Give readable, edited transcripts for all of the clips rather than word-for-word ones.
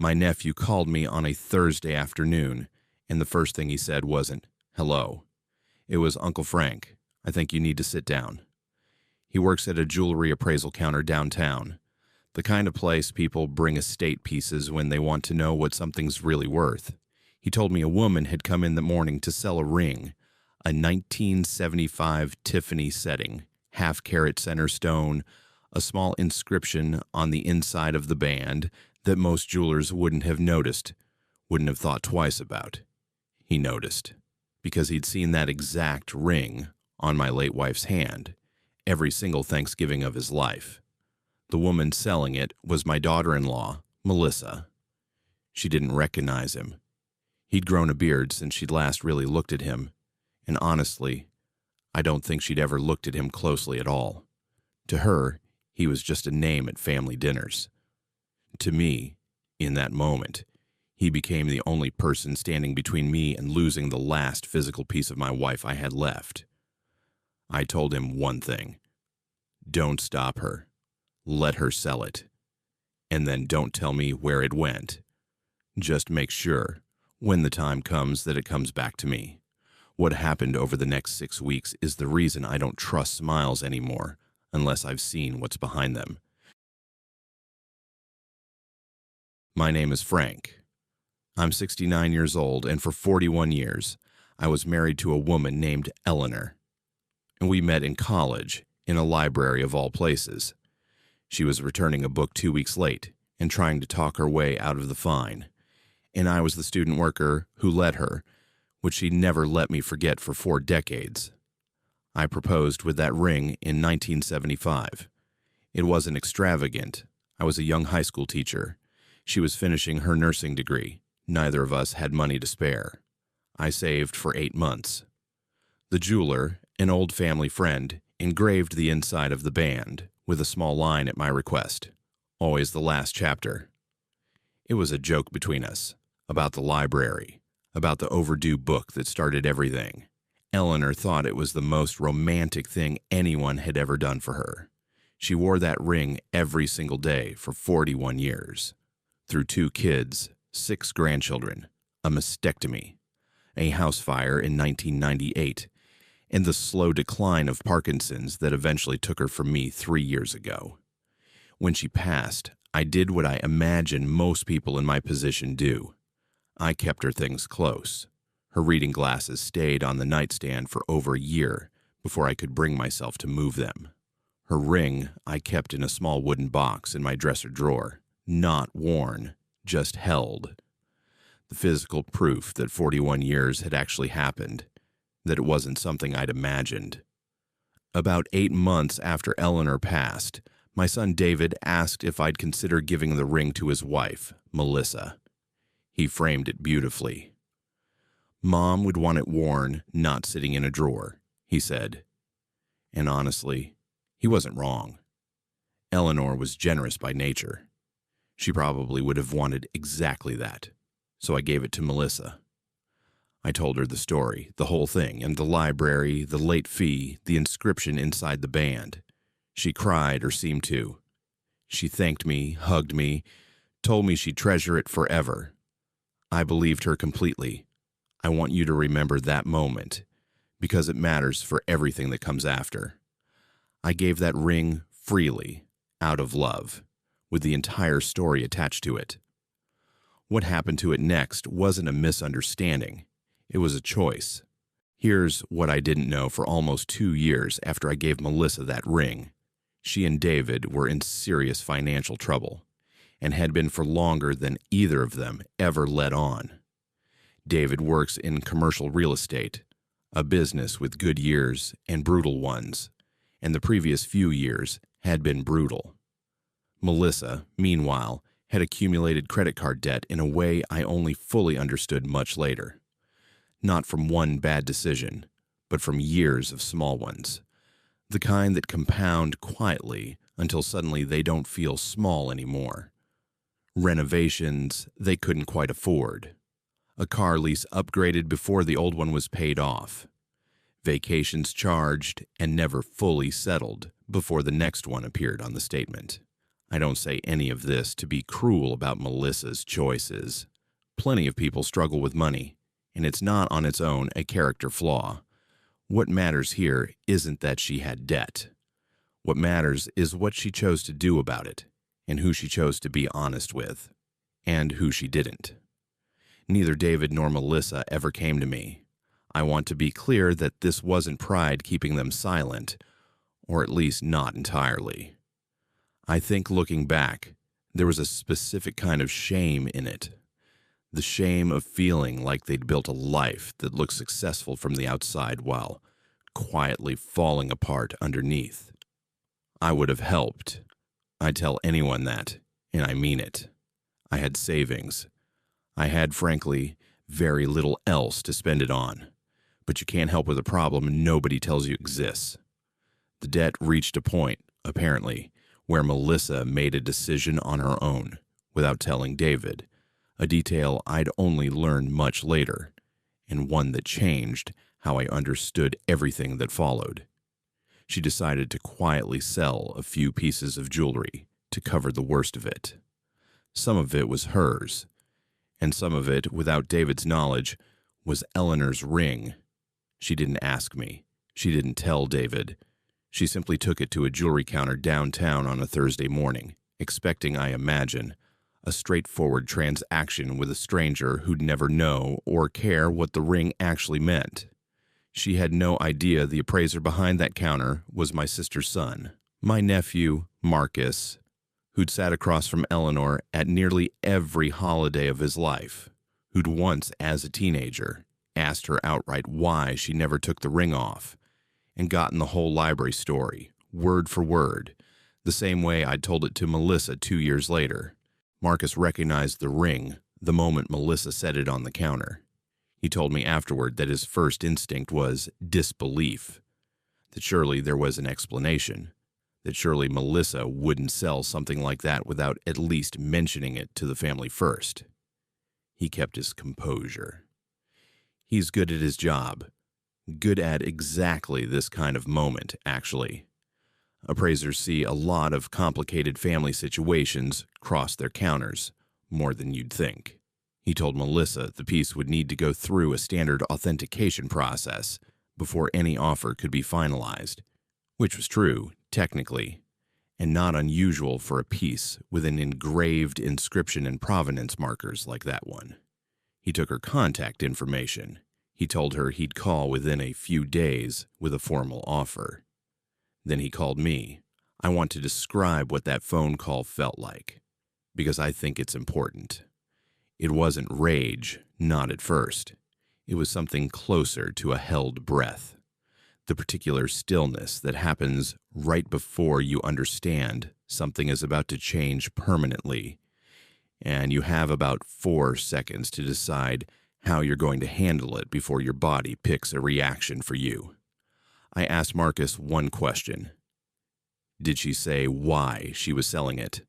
My nephew called me on a Thursday afternoon, and the first thing he said wasn't, "Hello." It was, "Uncle Frank, I think you need to sit down." He works at a jewelry appraisal counter downtown, the kind of place people bring estate pieces when they want to know what something's really worth. He told me a woman had come in the morning to sell a ring, a 1975 Tiffany setting, half-carat center stone, a small inscription on the inside of the band that most jewelers wouldn't have noticed, wouldn't have thought twice about. He noticed, because he'd seen that exact ring on my late wife's hand every single Thanksgiving of his life. The woman selling it was my daughter-in-law, Melissa. She didn't recognize him. He'd grown a beard since she'd last really looked at him, and honestly, I don't think she'd ever looked at him closely at all. To her, he was just a name at family dinners. To me, in that moment, he became the only person standing between me and losing the last physical piece of my wife I had left. I told him one thing: don't stop her. Let her sell it. And then don't tell me where it went. Just make sure, when the time comes, that it comes back to me. What happened over the next 6 weeks is the reason I don't trust smiles anymore, unless I've seen what's behind them. My name is Frank. I'm 69 years old, and for 41 years, I was married to a woman named Eleanor. And we met in college, in a library of all places. She was returning a book 2 weeks late and trying to talk her way out of the fine, and I was the student worker who led her, which she never let me forget for 4 decades. I proposed with that ring in 1975. It wasn't extravagant. I was a young high school teacher. She was finishing her nursing degree. Neither of us had money to spare. I saved for 8 months. The jeweler, an old family friend, engraved the inside of the band with a small line at my request, always the last chapter. It was a joke between us, about the library, about the overdue book that started everything. Eleanor thought it was the most romantic thing anyone had ever done for her. She wore that ring every single day for 41 years. Through 2 kids, 6 grandchildren, a mastectomy, a house fire in 1998, and the slow decline of Parkinson's that eventually took her from me 3 years ago. When she passed, I did what I imagine most people in my position do. I kept her things close. Her reading glasses stayed on the nightstand for over a year before I could bring myself to move them. Her ring I kept in a small wooden box in my dresser drawer, not worn, just held. The physical proof that 41 years had actually happened, that it wasn't something I'd imagined. About 8 months after Eleanor passed, my son David asked if I'd consider giving the ring to his wife, Melissa. He framed it beautifully. "Mom would want it worn, not sitting in a drawer," he said. And honestly, he wasn't wrong. Eleanor was generous by nature. She probably would have wanted exactly that, so I gave it to Melissa. I told her the story, the whole thing, and the library, the late fee, the inscription inside the band. She cried, or seemed to. She thanked me, hugged me, told me she'd treasure it forever. I believed her completely. I want you to remember that moment, because it matters for everything that comes after. I gave that ring freely, out of love, with the entire story attached to it. What happened to it next wasn't a misunderstanding. It was a choice. Here's what I didn't know for almost 2 years after I gave Melissa that ring. She and David were in serious financial trouble, and had been for longer than either of them ever let on. David works in commercial real estate, a business with good years and brutal ones, and the previous few years had been brutal. Melissa, meanwhile, had accumulated credit card debt in a way I only fully understood much later. Not from one bad decision, but from years of small ones. The kind that compound quietly until suddenly they don't feel small anymore. Renovations they couldn't quite afford. A car lease upgraded before the old one was paid off. Vacations charged and never fully settled before the next one appeared on the statement. I don't say any of this to be cruel about Melissa's choices. Plenty of people struggle with money, and it's not on its own a character flaw. What matters here isn't that she had debt. What matters is what she chose to do about it, and who she chose to be honest with, and who she didn't. Neither David nor Melissa ever came to me. I want to be clear that this wasn't pride keeping them silent, or at least not entirely. I think looking back, there was a specific kind of shame in it. The shame of feeling like they'd built a life that looked successful from the outside while quietly falling apart underneath. I would have helped. I tell anyone that, and I mean it. I had savings. I had, frankly, very little else to spend it on. But you can't help with a problem nobody tells you exists. The debt reached a point, apparently, where Melissa made a decision on her own, without telling David, a detail I'd only learn much later, and one that changed how I understood everything that followed. She decided to quietly sell a few pieces of jewelry to cover the worst of it. Some of it was hers, and some of it, without David's knowledge, was Eleanor's ring. She didn't ask me. She didn't tell David. She simply took it to a jewelry counter downtown on a Thursday morning, expecting, I imagine, a straightforward transaction with a stranger who'd never know or care what the ring actually meant. She had no idea the appraiser behind that counter was my sister's son, my nephew, Marcus, who'd sat across from Eleanor at nearly every holiday of his life, who'd once, as a teenager, asked her outright why she never took the ring off, and gotten the whole library story, word for word, the same way I'd told it to Melissa 2 years later. Marcus recognized the ring the moment Melissa set it on the counter. He told me afterward that his first instinct was disbelief, that surely there was an explanation, that surely Melissa wouldn't sell something like that without at least mentioning it to the family first. He kept his composure. He's good at his job. Good at exactly this kind of moment, actually. Appraisers see a lot of complicated family situations cross their counters, more than you'd think. He told Melissa the piece would need to go through a standard authentication process before any offer could be finalized, which was true, technically, and not unusual for a piece with an engraved inscription and provenance markers like that one. He took her contact information. He told her he'd call within a few days with a formal offer. Then he called me. I want to describe what that phone call felt like, because I think it's important. It wasn't rage, not at first. It was something closer to a held breath. The particular stillness that happens right before you understand something is about to change permanently, and you have about 4 seconds to decide how you're going to handle it before your body picks a reaction for you. I asked Marcus one question. Did she say why she was selling it?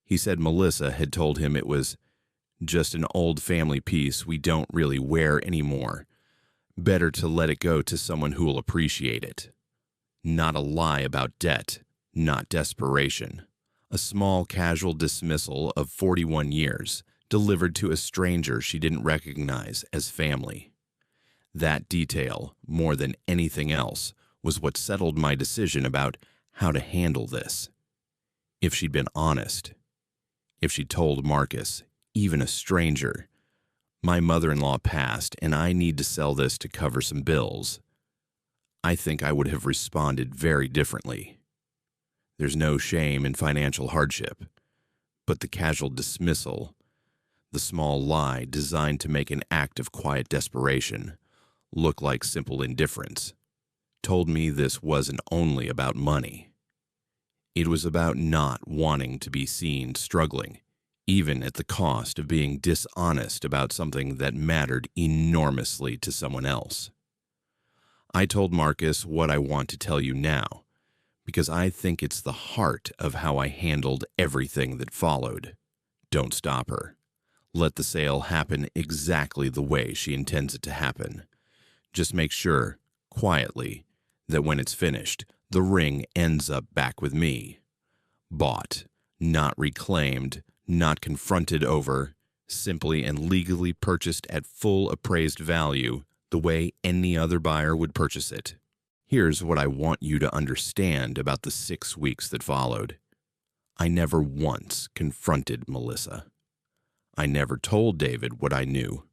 He said Melissa had told him it was just an old family piece we don't really wear anymore. Better to let it go to someone who will appreciate it. Not a lie about debt, not desperation. A small casual dismissal of 41 years, delivered to a stranger she didn't recognize as family. That detail, more than anything else, was what settled my decision about how to handle this. If she'd been honest, if she'd told Marcus, even a stranger, my mother-in-law passed and I need to sell this to cover some bills, I think I would have responded very differently. There's no shame in financial hardship, but the casual dismissal, the small lie designed to make an act of quiet desperation look like simple indifference, told me this wasn't only about money. It was about not wanting to be seen struggling, even at the cost of being dishonest about something that mattered enormously to someone else. I told Marcus what I want to tell you now, because I think it's the heart of how I handled everything that followed. Don't stop her. Let the sale happen exactly the way she intends it to happen. Just make sure, quietly, that when it's finished, the ring ends up back with me. Bought, not reclaimed, not confronted over, simply and legally purchased at full appraised value the way any other buyer would purchase it. Here's what I want you to understand about the 6 weeks that followed. I never once confronted Melissa. I never told David what I knew.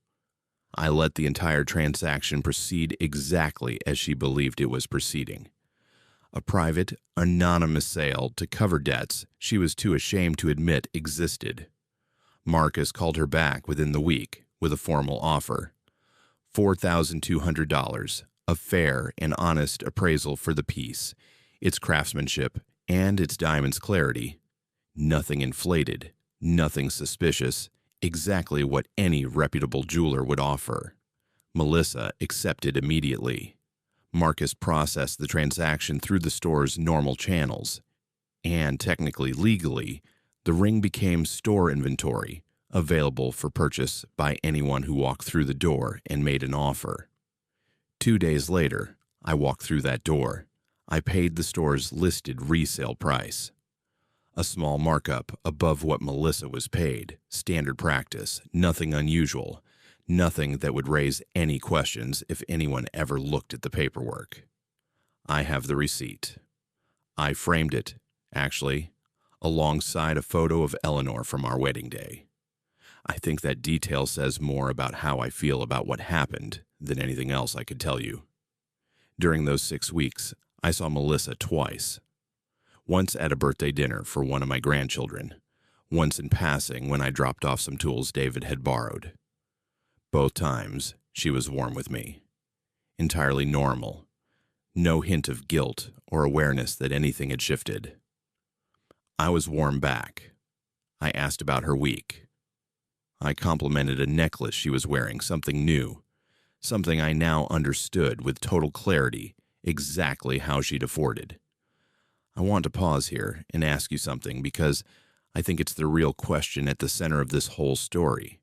I let the entire transaction proceed exactly as she believed it was proceeding. A private, anonymous sale to cover debts she was too ashamed to admit existed. Marcus called her back within the week with a formal offer. $4,200, a fair and honest appraisal for the piece, its craftsmanship, and its diamond's clarity. Nothing inflated, nothing suspicious, exactly what any reputable jeweler would offer. Melissa accepted immediately. Marcus processed the transaction through the store's normal channels, and technically legally, the ring became store inventory, available for purchase by anyone who walked through the door and made an offer. 2 days later, I walked through that door. I paid the store's listed resale price. A small markup above what Melissa was paid, standard practice, nothing unusual, nothing that would raise any questions if anyone ever looked at the paperwork. I have the receipt. I framed it, actually, alongside a photo of Eleanor from our wedding day. I think that detail says more about how I feel about what happened than anything else I could tell you. During those 6 weeks, I saw Melissa twice. Once at a birthday dinner for one of my grandchildren, once in passing when I dropped off some tools David had borrowed. Both times, she was warm with me. Entirely normal. No hint of guilt or awareness that anything had shifted. I was warm back. I asked about her week. I complimented a necklace she was wearing, something new, something I now understood with total clarity exactly how she'd afforded. I want to pause here and ask you something because I think it's the real question at the center of this whole story.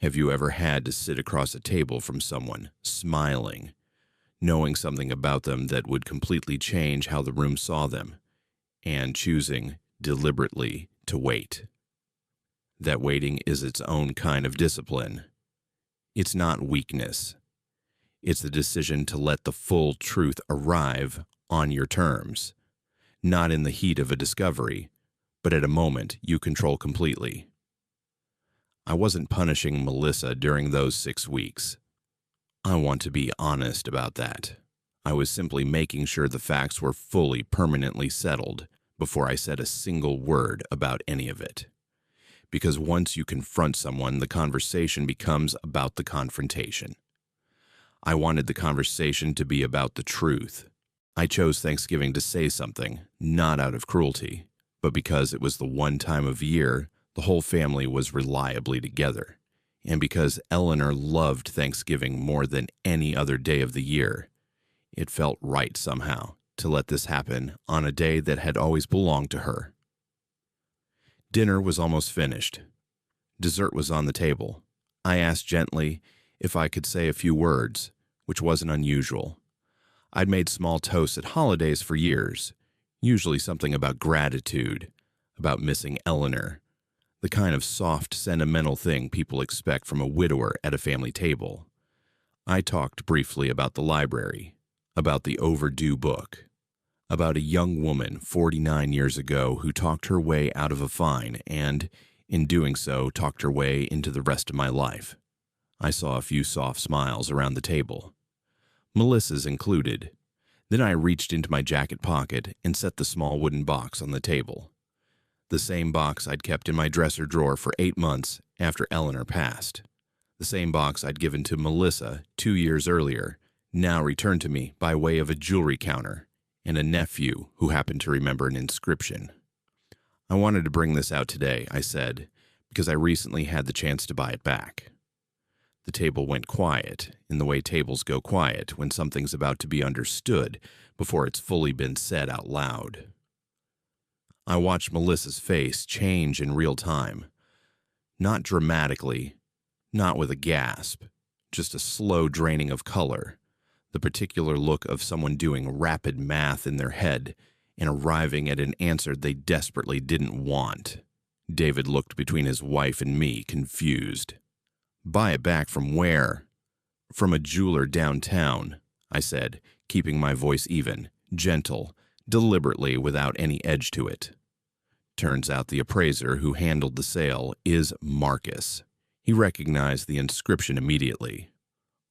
Have you ever had to sit across a table from someone, smiling, knowing something about them that would completely change how the room saw them, and choosing deliberately to wait? That waiting is its own kind of discipline. It's not weakness. It's the decision to let the full truth arrive on your terms, not in the heat of a discovery, but at a moment you control completely. I wasn't punishing Melissa during those 6 weeks. I want to be honest about that. I was simply making sure the facts were fully, permanently settled before I said a single word about any of it. Because once you confront someone, the conversation becomes about the confrontation. I wanted the conversation to be about the truth. I chose Thanksgiving to say something, not out of cruelty, but because it was the one time of year the whole family was reliably together, and because Eleanor loved Thanksgiving more than any other day of the year. It felt right somehow to let this happen on a day that had always belonged to her. Dinner was almost finished. Dessert was on the table. I asked gently if I could say a few words, which wasn't unusual. I'd made small toasts at holidays for years, usually something about gratitude, about missing Eleanor, the kind of soft, sentimental thing people expect from a widower at a family table. I talked briefly about the library, about the overdue book, about a young woman 49 years ago who talked her way out of a fine and, in doing so, talked her way into the rest of my life. I saw a few soft smiles around the table, Melissa's included. Then I reached into my jacket pocket and set the small wooden box on the table. The same box I'd kept in my dresser drawer for 8 months after Eleanor passed. The same box I'd given to Melissa 2 years earlier, now returned to me by way of a jewelry counter and a nephew who happened to remember an inscription. I wanted to bring this out today, I said, because I recently had the chance to buy it back. The table went quiet, in the way tables go quiet when something's about to be understood before it's fully been said out loud. I watched Melissa's face change in real time. Not dramatically, not with a gasp, just a slow draining of color, the particular look of someone doing rapid math in their head and arriving at an answer they desperately didn't want. David looked between his wife and me, confused. "Buy it back from where?" "From a jeweler downtown," I said, keeping my voice even, gentle, deliberately without any edge to it. Turns out the appraiser who handled the sale is Marcus. He recognized the inscription immediately.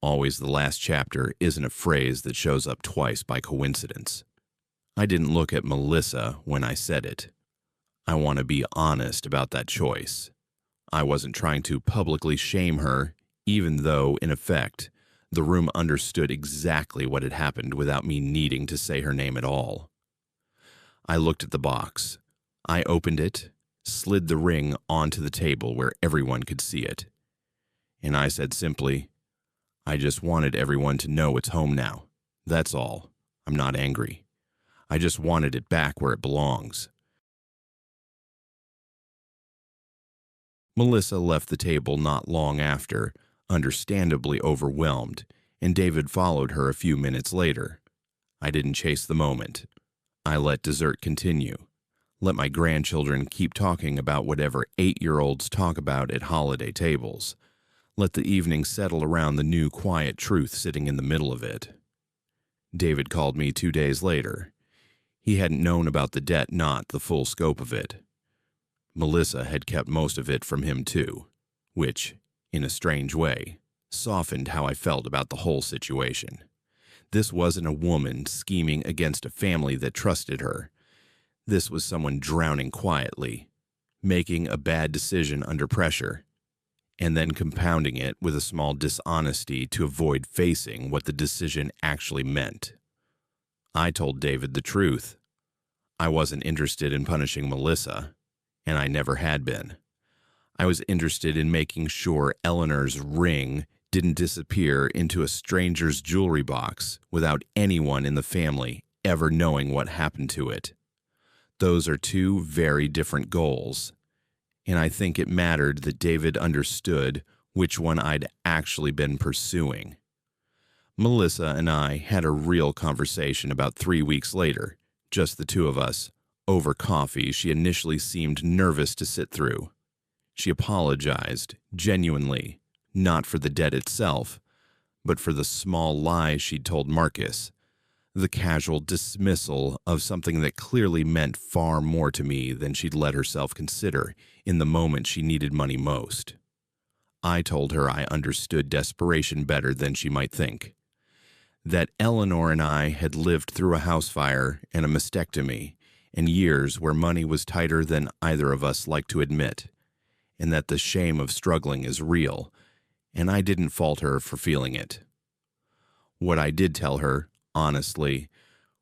Always the last chapter isn't a phrase that shows up twice by coincidence. I didn't look at Melissa when I said it. I want to be honest about that choice. I wasn't trying to publicly shame her, even though, in effect, the room understood exactly what had happened without me needing to say her name at all. I looked at the box. I opened it, slid the ring onto the table where everyone could see it. And I said simply, "I just wanted everyone to know it's home now. That's all. I'm not angry. I just wanted it back where it belongs." Melissa left the table not long after, understandably overwhelmed, and David followed her a few minutes later. I didn't chase the moment. I let dessert continue. Let my grandchildren keep talking about whatever 8-year-olds talk about at holiday tables. Let the evening settle around the new quiet truth sitting in the middle of it. David called me 2 days later. He hadn't known about the debt, not the full scope of it. Melissa had kept most of it from him too, which, in a strange way, softened how I felt about the whole situation. This wasn't a woman scheming against a family that trusted her. This was someone drowning quietly, making a bad decision under pressure, and then compounding it with a small dishonesty to avoid facing what the decision actually meant. I told David the truth. I wasn't interested in punishing Melissa, and I never had been. I was interested in making sure Eleanor's ring didn't disappear into a stranger's jewelry box without anyone in the family ever knowing what happened to it. Those are two very different goals, and I think it mattered that David understood which one I'd actually been pursuing. Melissa and I had a real conversation about 3 weeks later, just the two of us, over coffee she initially seemed nervous to sit through. She apologized, genuinely, not for the debt itself, but for the small lie she'd told Marcus, the casual dismissal of something that clearly meant far more to me than she'd let herself consider in the moment she needed money most. I told her I understood desperation better than she might think, that Eleanor and I had lived through a house fire and a mastectomy, and years where money was tighter than either of us liked to admit, and that the shame of struggling is real, and I didn't fault her for feeling it. What I did tell her, honestly,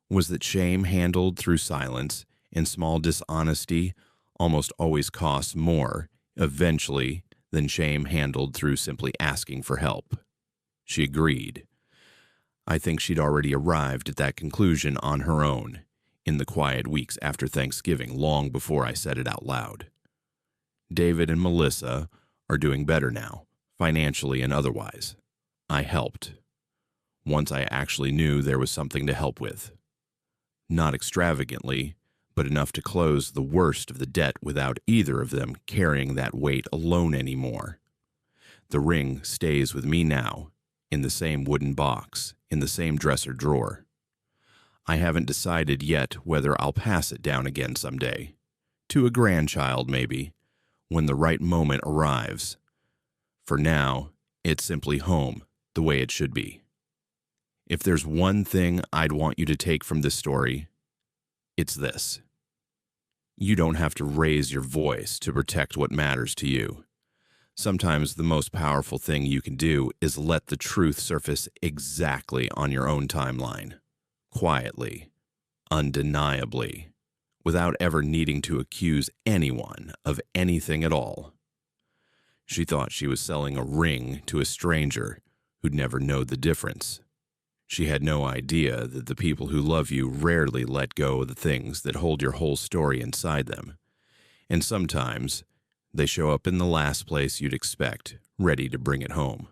was that shame handled through silence and small dishonesty almost always costs more, eventually, than shame handled through simply asking for help. She agreed. I think she'd already arrived at that conclusion on her own, in the quiet weeks after Thanksgiving, long before I said it out loud. David and Melissa are doing better now, financially and otherwise. I helped. Once I actually knew there was something to help with. Not extravagantly, but enough to close the worst of the debt without either of them carrying that weight alone anymore. The ring stays with me now, in the same wooden box, in the same dresser drawer. I haven't decided yet whether I'll pass it down again someday. To a grandchild, maybe, when the right moment arrives. For now, it's simply home, the way it should be. If there's one thing I'd want you to take from this story, it's this. You don't have to raise your voice to protect what matters to you. Sometimes the most powerful thing you can do is let the truth surface exactly on your own timeline. Quietly, undeniably, without ever needing to accuse anyone of anything at all. She thought she was selling a ring to a stranger who'd never know the difference. She had no idea that the people who love you rarely let go of the things that hold your whole story inside them. And sometimes, they show up in the last place you'd expect, ready to bring it home.